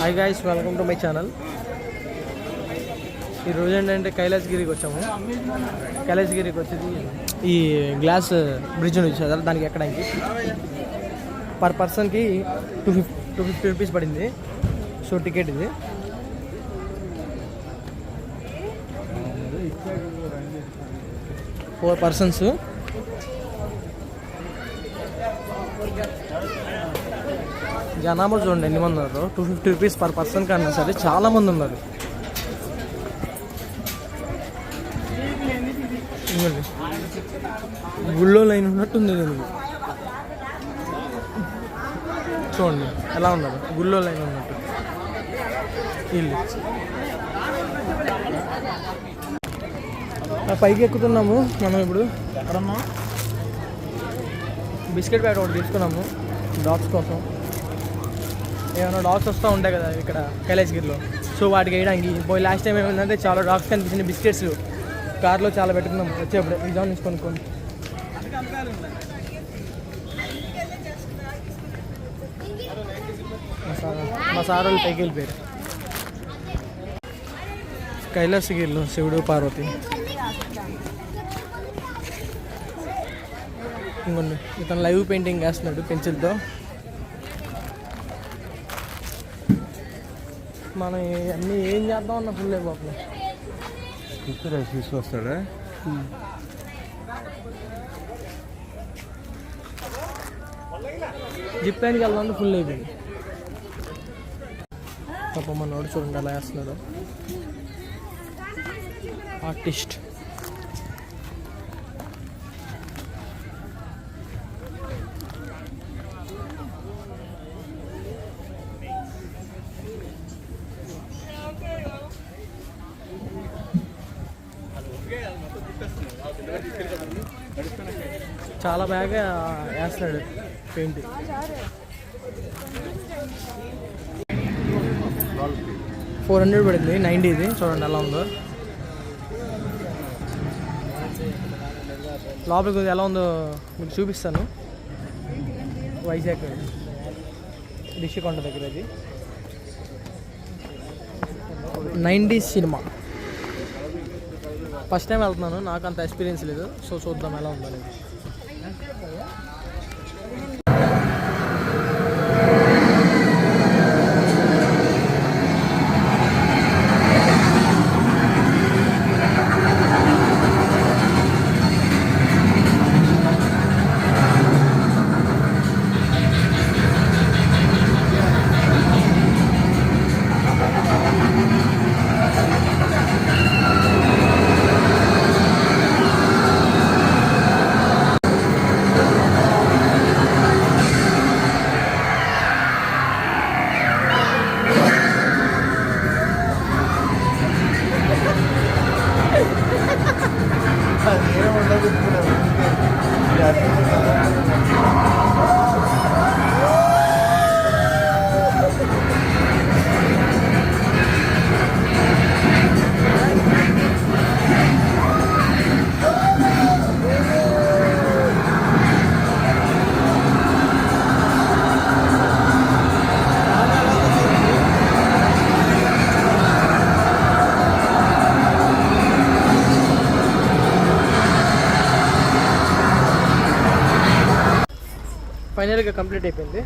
Hi guys, welcome to my channel. ఈరోజు ఏంటంటే కైలాసగిరికి వచ్చాము. కైలాసగిరికి వచ్చేది ఈ గ్లాస్ బ్రిడ్జ్ నుంచి చదవాలి, దానికి ఎక్కడానికి పర్ పర్సన్కి 250 రూపీస్ పడింది. సో టికెట్ ఇది. Four persons. జనాభా చూడండి ఎన్ని మంది ఉన్నారు. 250 రూపీస్ పర్ పర్సన్ కన్నా సరే చాలా మంది ఉన్నారు. గుళ్ళో లైన్ ఉన్నట్టుంది దీనికి. చూడండి ఎలా ఉన్నారు, గుళ్ళో లైన్ ఉన్నట్టు వీళ్ళు. పైకి ఎక్కుతున్నాము మనం ఇప్పుడు. ఎక్కడమ్మా బిస్కెట్ ప్యాకెట్ ఒకటి తీసుకున్నాము డాగ్స్ కోసం. ఏమైనా డాగ్స్ వస్తూ ఉంటాయి కదా ఇక్కడ కైలాసగిరిలో, సో వాటికి వేయడానికి. పోయి లాస్ట్ టైం ఏమైందంటే చాలా డాగ్స్ కనిపించిన బిస్కెట్స్ కార్లో చాలా పెట్టుకున్నాం. వచ్చేప్పుడు నిజాం నుంచి కొనుక్కొని. మా సార్ వాళ్ళు పైకి వెళ్ళిపోయారు. కైలాసగిరిలో శివుడు పార్వతి. ఇంకొన్ని ఇతను లైవ్ పెయింటింగ్ వేస్తున్నాడు పెన్సిల్తో. మనం అన్నీ ఏం చేద్దాం అన్న ఫుల్ అయిపోతున్నాం. తీసుకొస్తాడా జిప్ లైన్కి వెళ్దాం ఫుల్ అయిపోయింది. పాప మనోడు చూడండి అలా వేస్తున్నాడు. ఆర్టిస్ట్. చాలా బాగా వేస్తాడు పెయింట్. 400 పడింది. 90 ఇది. చూడండి ఎలా ఉందో. లోపలికి ఎలా ఉందో మీకు చూపిస్తాను. వైజాగ్ రిషికొండ దగ్గర అది 90s సినిమా. ఫస్ట్ టైం వెళ్తున్నాను, నాకు అంత ఎక్స్పీరియన్స్ లేదు. సో చూద్దాం ఎలా ఉందో లేదు. ఫైనల్గా కంప్లీట్ అయిపోయింది.